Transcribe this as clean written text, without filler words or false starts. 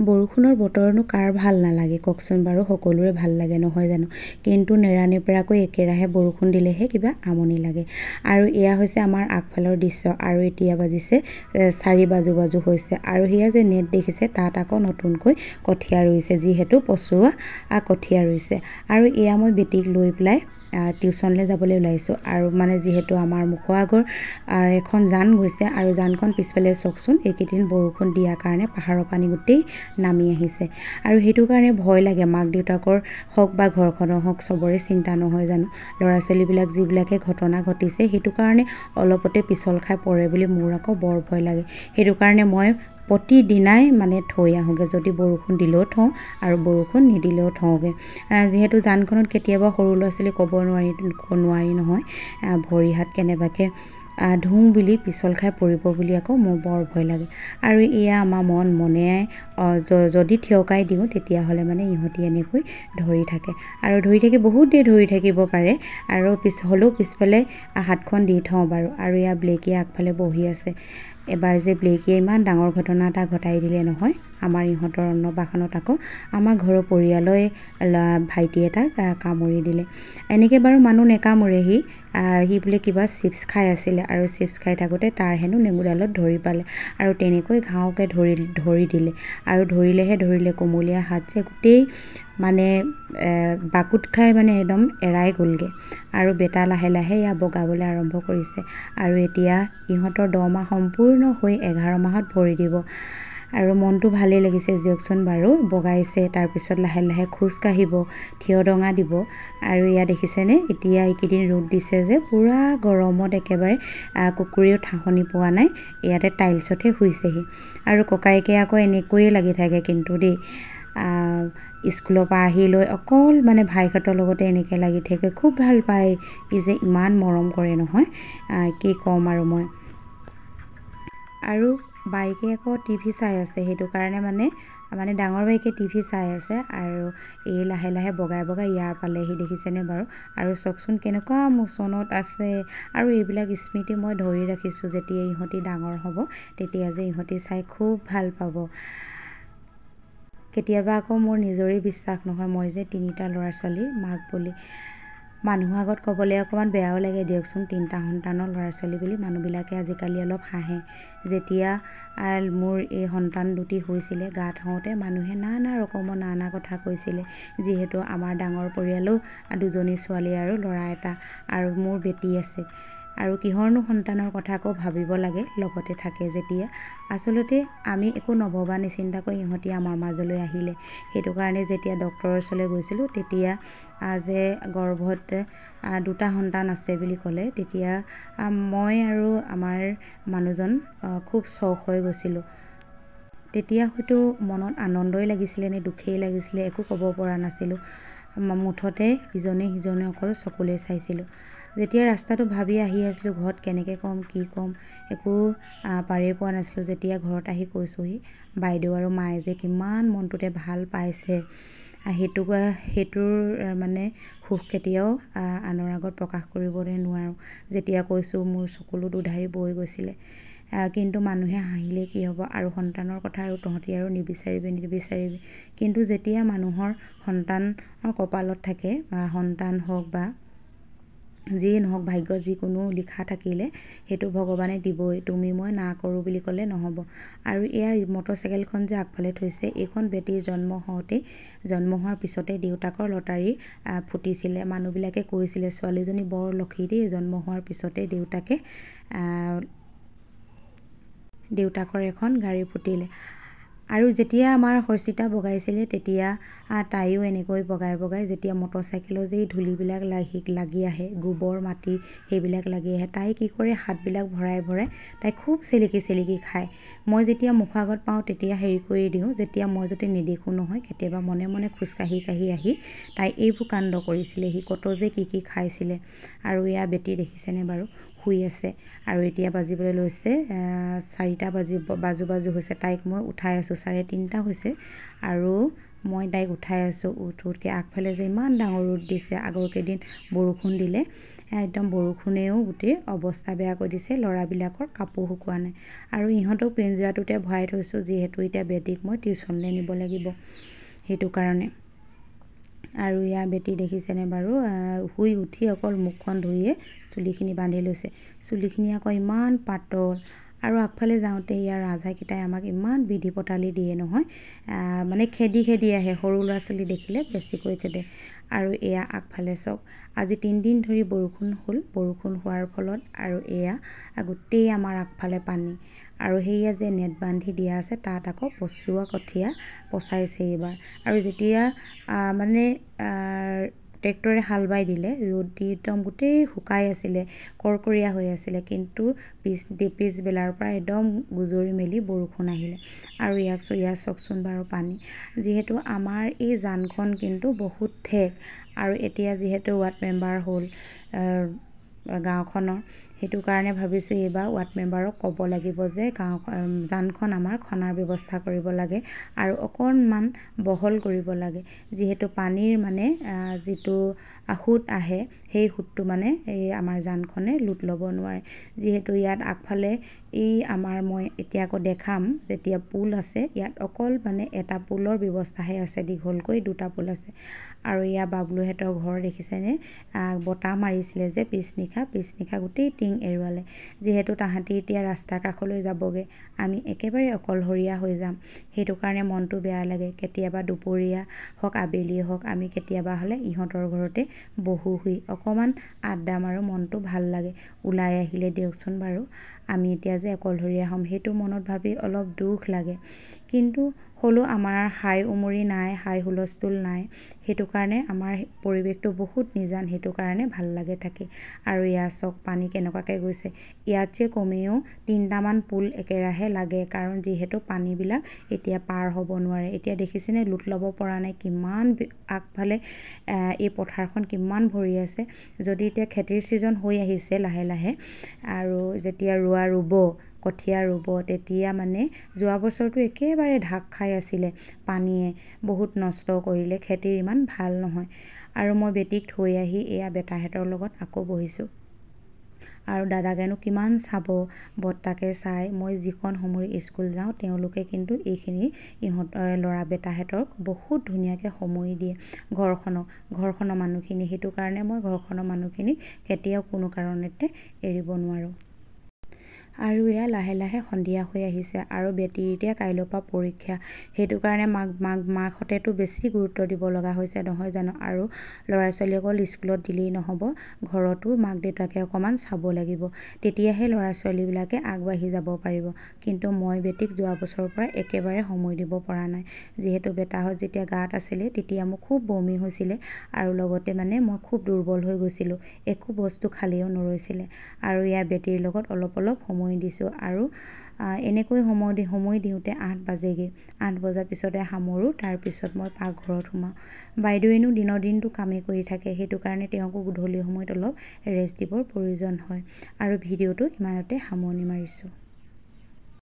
বৰষুণৰ বতৰনো কাৰ ভাল নালাগে কওকচোন বাৰু, সকলোৰে ভাল লাগে নহয় জানো। কিন্তু নেৰানেপেৰাকৈ একেৰাহে বৰষুণ দিলেহে কিবা আমনি লাগে। আৰু এয়া হৈছে আমাৰ আগফালৰ দৃশ্য, আৰু এতিয়া বাজিছে 4 বাজো বাজো হৈছে। আৰু সেয়া যে নেট দেখিছে, তাত আকৌ নতুনকৈ কঠীয়া ৰুইছে, যিহেতু পচোৱা কঠীয়া ৰুইছে। আৰু এয়া মই বেটীক লৈ পেলাই টিউশ্যনলৈ যাবলৈ ওলাইছোঁ। আৰু মানে যিহেতু আমাৰ মুখৰ আগৰ এখন জান গৈছে, আৰু জানখন পিছফালে চাওকচোন, এইকেইদিন বৰষুণ দিয়াৰ কাৰণে পাহাৰৰ পানী গোটেই নামি আহিছে। আৰু সেইটো কাৰণে ভয় লাগে, মাক দেউতাকৰ হওক বা ঘৰখনৰ হওক, চবৰে চিন্তা নহয় জানো। ল'ৰা ছোৱালীবিলাক যিবিলাকে ঘটনা ঘটিছে, সেইটো কাৰণে অলপতে পিছল খাই পৰে বুলি মোৰ আকৌ বৰ ভয় লাগে। সেইটো কাৰণে মই প্ৰতিদিনাই মানে থৈ আহোঁগৈ, যদি বৰষুণ দিলেও থওঁ আৰু বৰষুণ নিদিলেও থওঁগৈ। যিহেতু জানখনত কেতিয়াবা সৰু ল'ৰা ছোৱালী ক'ব নোৱাৰি নহয়, ভৰি হাত কেনেবাকৈ ধুওঁ বুলি পিছল খাই পৰিব বুলি আকৌ মোৰ বৰ ভয় লাগে। আৰু এয়া আমাৰ মনে যদি থিয়কাই দিওঁ তেতিয়াহ'লে মানে ইহঁতি এনেকৈ ধৰি থাকে, আৰু ধৰি থাকি বহুত দেৰি ধৰি থাকিব পাৰে। আৰু হ'লেও পিছফালে হাতখন দি থওঁ বাৰু। আৰু এয়া ব্লেকীয়ে আগফালে বহি আছে। এবাৰ যে ব্লেকীয়ে ইমান ডাঙৰ ঘটনা এটা ঘটাই দিলে নহয় আমাৰ ইহঁতৰ অন্নপ্ৰাশনত। আকৌ আমাৰ ঘৰৰ পৰিয়ালৰে ভাইটি এটাক কামুৰি দিলে। এনেকৈ বাৰু মানুহ নেকামুৰে, সি বোলে কিবা চিপছ খাই আছিলে, আৰু চিপছ খাই থাকোঁতে তাৰ হেনো নেমুডালত ধৰি পালে, আৰু তেনেকৈ ঘাওকৈ ধৰি দিলে। আৰু ধৰিলে কোমলীয়া হাত যে গোটেই মানে বাকুত খাই মানে একদম এৰাই গ'লগৈ। আৰু বেটা লাহে লাহে এয়া বগাবলৈ আৰম্ভ কৰিছে। আৰু এতিয়া ইহঁতৰ 10 মাহ সম্পূৰ্ণ হৈ 11 মাহত ভৰি দিব। আৰু মনটো ভালেই লাগিছে দিয়কচোন বাৰু, বগাইছে, তাৰপিছত লাহে লাহে খোজ কাঢ়িব, থিয় দঙা দিব। আৰু এয়া দেখিছেনে, এতিয়া এইকেইদিন ৰ'দ দিছে যে পুৰা গৰমত একেবাৰে কুকুৰেও ঠাহনি পোৱা নাই, ইয়াতে টাইলছতহে শুইছেহি। আৰু ককায়েকে আকৌ এনেকৈয়ে লাগি থাকে কিন্তু দেই, স্কুলৰ পৰা আহি লৈ অকল মানে ভাইহঁতৰ লগতে এনেকৈ লাগি থাকে, খুব ভাল পায়। ই যে ইমান মৰম কৰে নহয়, কি ক'ম আৰু মই। আৰু বাইকে আকৌ টিভি চাই আছে, সেইটো কাৰণে মানে ডাঙৰ বাইকে টিভি চাই আছে। আৰু এই লাহে লাহে বগাই ইয়াৰ পালেহি, দেখিছেনে বাৰু। আৰু চাওকচোন কেনেকুৱা মোচনত আছে। আৰু এইবিলাক স্মৃতি মই ধৰি ৰাখিছোঁ, যেতিয়া ইহঁতি ডাঙৰ হ'ব তেতিয়া যে ইহঁতি চাই খুব ভাল পাব। কেতিয়াবা আকৌ মোৰ নিজৰেই বিশ্বাস নহয়, মই যে 3টা ল'ৰা ছোৱালীৰ মাক বুলি। মানুহৰ আগত ক'বলৈ অকণমান বেয়াও লাগে দিয়কচোন, 3টা সন্তানৰ ল'ৰা ছোৱালী বুলি। মানুহবিলাকে আজিকালি অলপ হাঁহে। যেতিয়া মোৰ এই সন্তান দুটি হৈছিলে, গাত হওঁতে মানুহে নানা ৰকমৰ নানা কথা কৈছিলে। যিহেতু আমাৰ ডাঙৰ পৰিয়ালো 2জনী ছোৱালী আৰু ল'ৰা এটা, আৰু মোৰ বেটী আছে। আৰু কিহৰনো সন্তানৰ কথা আকৌ ভাবিব লাগে, লগতে থাকে যেতিয়া। আচলতে আমি একো নভবা নিচিন্তাকৈ ইহঁতি আমাৰ মাজলৈ আহিলে। সেইটো কাৰণে যেতিয়া ডক্তৰৰ ওচৰলৈ গৈছিলোঁ, তেতিয়া যে গৰ্ভত 2টা সন্তান আছে বুলি ক'লে, তেতিয়া মই আৰু আমাৰ মানুহজন খুব চখ হৈ গৈছিলোঁ। তেতিয়া হয়তো মনত আনন্দই লাগিছিলে নে দুখেই লাগিছিলে, একো ক'ব পৰা নাছিলোঁ। মুঠতে ইজনে সিজনে অকল চকুলৈ চাইছিলোঁ। যেতিয়া ৰাস্তাটো ভাবি আহি আছিলোঁ, ঘৰত কেনেকৈ ক'ম কি ক'ম একো পাৰেই পোৱা নাছিলোঁ। যেতিয়া ঘৰত আহি কৈছোঁহি, বাইদেউ আৰু মায়ে যে কিমান মনটোতে ভাল পাইছে, সেইটোৰ মানে সুখ কেতিয়াও আনৰ আগত প্ৰকাশ কৰিবলৈ নোৱাৰোঁ। যেতিয়া কৈছোঁ মোৰ চকুলো দুধাৰি বৈ গৈছিলে। কিন্তু মানুহে হাঁহিলে কি হ'ব, আৰু সন্তানৰ কথা আৰু তহঁতি আৰু নিবিচাৰিবি। কিন্তু যেতিয়া মানুহৰ সন্তানৰ কপালত থাকে, বা সন্তান হওক বা যিয়ে নহওক, ভাগ্যত যিকোনো লিখা থাকিলে সেইটো ভগৱানে দিবই, তুমি মই না কৰোঁ বুলি ক'লে নহ'ব। আৰু এয়া মটৰচাইকেলখন যে আগফালে থৈছে, এইখন বেটীৰ জন্ম হোৱাৰ পিছতে দেউতাকৰ লটাৰী ফুটিছিলে। মানুহবিলাকে কৈছিলে ছোৱালীজনী বৰ লক্ষী দেই, জন্ম হোৱাৰ পিছতে দেউতাকৰ এখন গাড়ী ফুটিলে। আৰু যেতিয়া আমাৰ হৰ্ষিতা বগাইছিলে, তেতিয়া তাইও এনেকৈ বগাই যেতিয়া মটৰচাইকেলৰ যে ধূলিবিলাক লাগি আহে, গোবৰ মাটি সেইবিলাক লাগি আহে, তাই কি কৰে, হাতবিলাক ভৰাই তাই খুব চেলেকি খায়। মই যেতিয়া মুখৰ আগত পাওঁ তেতিয়া হেৰি কৰি দিওঁ, যেতিয়া মই যদি নেদেখোঁ নহয়, কেতিয়াবা মনে মনে খোজকাঢ়ি আহি তাই এইবোৰ কাণ্ড কৰিছিলে। সি কত যে কি খাইছিলে। আৰু এয়া বেটী দেখিছেনে বাৰু, শুই আছে। আৰু এতিয়া বাজিবলৈ লৈছে 4টা বাজো হৈছে। তাইক মই উঠাই আছোঁ, 3:30 হৈছে, আৰু মই তাইক উঠাই আছোঁ। উঠকৈ আগফালে যে ইমান ডাঙৰ ৰ'দ দিছে, আগৰ কেইদিন বৰষুণ দিলে, একদম বৰষুণেও গোটেই অৱস্থা বেয়া কৰি দিছে। ল'ৰাবিলাকৰ কাপোৰ শুকোৱা নাই আৰু ইহঁতক পিঞ্জৰাটোতে ভৰাই থৈছোঁ, যিহেতু এতিয়া বেটীক মই টিউশ্যনলৈ নিব লাগিব, সেইটো কাৰণে। আৰু ইয়াৰ বেটী দেখিছেনে বাৰু, শুই উঠি অকল মুখখন ধুইয়ে চুলিখিনি বান্ধি লৈছে। চুলিখিনি আকৌ ইমান পাতল। আৰু আগফালে যাওঁতে ইয়াৰ ৰাজহাঁহকেইটাই আমাক ইমান বিধি পতালি দিয়ে নহয়, মানে খেদি খেদি আহে। সৰু ল'ৰা ছোৱালী দেখিলে বেছিকৈ খেদে। আৰু এয়া আগফালে চাওক, আজি 3 দিন ধৰি বৰষুণ হ'ল। বৰষুণ হোৱাৰ ফলত আৰু এয়া গোটেই আমাৰ আগফালে পানী। আৰু সেয়া যে নেট বান্ধি দিয়া আছে, তাত আকৌ পচোৱা কঠীয়া পচাইছে এইবাৰ। আৰু যেতিয়া মানে ট্ৰেক্টৰে হাল বাই দিলে, ৰ'দ দি একদম গোটেই শুকাই আছিলে, কৰকৰীয়া হৈ আছিলে, কিন্তু পিছবেলাৰ পৰা একদম গুজৰি মেলি বৰষুণ আহিলে। আৰু ইয়াক চাওকচোন বাৰু পানী। যিহেতু আমাৰ এই জানখন কিন্তু বহুত ঠেক, আৰু এতিয়া যিহেতু ৱাৰ্ড মেম্বাৰ হ'ল গাঁওখনৰ, সেইটো কাৰণে ভাবিছোঁ এইবাৰ ৱাৰ্ড মেম্বাৰক ক'ব লাগিব যে জানখন আমাৰ খনাৰ ব্যৱস্থা কৰিব লাগে আৰু অকণমান বহল কৰিব লাগে। যিহেতু পানীৰ মানে যিটো সোঁত আহে, সেই সোঁতটো মানে এই আমাৰ জানখনে লোট ল'ব নোৱাৰে। যিহেতু ইয়াত আগফালে এই মই এতিয়া আকৌ দেখাম, যেতিয়া পুল আছে, ইয়াত অকল মানে এটা পুলৰ ব্যৱস্থাহে আছে, দীঘলকৈ 2টা পুল আছে। আৰু ইয়াৰ বাবলুহঁতৰ ঘৰ দেখিছেনে, বতাহ মাৰিছিলে যে পিছনিশা গোটেই টিং এৰুৱালে। যিহেতু তাহাঁতি এতিয়া ৰাস্তাৰ কাষলৈ যাবগৈ, আমি একেবাৰে অকলশৰীয়া হৈ যাম, সেইটো কাৰণে মনটো বেয়া লাগে। কেতিয়াবা দুপৰীয়া হওক আবেলি হওক আমি কেতিয়াবা হ'লে ইহঁতৰ ঘৰতে বহোহি, অকণমান আড্ডা মাৰোঁ, মনটো ভাল লাগে। ওলাই আহিলে দিয়কচোন বাৰু, আমি এতিয়া যে অকলশৰীয়া হ'ম, সেইটো মনত ভাবি অলপ দুখ লাগে। কিন্তু হ'লেও আমাৰ হাই উমৰি নাই, হাই হুলস্থুল নাই, সেইটো কাৰণে আমাৰ পৰিৱেশটো বহুত নিজান, সেইটো কাৰণে ভাল লাগে থাকি। আৰু ইয়াৰ চাওক পানী কেনেকুৱাকৈ গৈছে। ইয়াত যে কমেও 3টামান পুল একেৰাহে লাগে, কাৰণ যিহেতু পানীবিলাক এতিয়া পাৰ হ'ব নোৱাৰে। এতিয়া দেখিছেনে লোট ল'ব পৰা নাই, কিমান আগফালে এই পথাৰখন কিমান ভৰি আছে। যদি এতিয়া খেতিৰ ছিজন হৈ আহিছে লাহে লাহে, আৰু যেতিয়া কঠীয়া ৰুব, তেতিয়া মানে যোৱা বছৰটো একেবাৰে ঢাক খাই আছিলে পানীয়ে, বহুত নষ্ট কৰিলে, খেতিৰ ইমান ভাল নহয়। আৰু মই বেটীক থৈ আহি এয়া বেটাহঁতৰ লগত আকৌ বহিছোঁ। আৰু দাদাকেনো কিমান চাব, বৰ্তাকে চাই। মই যিখন সময়ত স্কুল যাওঁ, তেওঁলোকে কিন্তু এইখিনি ল'ৰা বেটাহঁতক বহুত ধুনীয়াকৈ সময় দিয়ে, ঘৰখনৰ মানুহখিনি। সেইটো কাৰণে মই ঘৰখনৰ মানুহখিনিক কেতিয়াও কোনো কাৰণতে এৰিব নোৱাৰোঁ। আৰু এয়া লাহে লাহে সন্ধিয়া হৈ আহিছে, আৰু বেটীৰ এতিয়া কাইলৈৰ পৰা পৰীক্ষা, সেইটো কাৰণে মাকহঁতেতো বেছি গুৰুত্ব দিব লগা হৈছে নহয় জানো। আৰু ল'ৰা ছোৱালী অকল স্কুলত দিলেই নহ'ব, ঘৰতো মাক দেউতাকে অকণমান চাব লাগিব, তেতিয়াহে ল'ৰা ছোৱালীবিলাকে আগবাঢ়ি যাব পাৰিব। কিন্তু মই বেটীক যোৱা বছৰৰ পৰা একেবাৰে সময় দিব পৰা নাই। যিহেতু বেটাহঁত যেতিয়া গাত আছিলে, তেতিয়া মোৰ খুব বমি হৈছিলে, আৰু লগতে মানে মই খুব দুৰ্বল হৈ গৈছিলোঁ, একো বস্তু খালেও নৰৈছিলে। আৰু ইয়াৰ বেটীৰ লগত অলপ সময় দিছোঁ। আৰু এনেকৈ সময় দিওঁতে 8 বাজেগৈ। 8 বজাৰ পিছতে সামৰোঁ, তাৰপিছত মই পাকঘৰত সোমাওঁ। বাইদেৱেনো দিনৰ দিনটো কামেই কৰি থাকে, সেইটো কাৰণে তেওঁকো গধূলি সময়ত অলপ ৰেষ্ট দিবৰ প্ৰয়োজন হয়। আৰু ভিডিঅ'টো ইমানতে সামৰণি মাৰিছোঁ।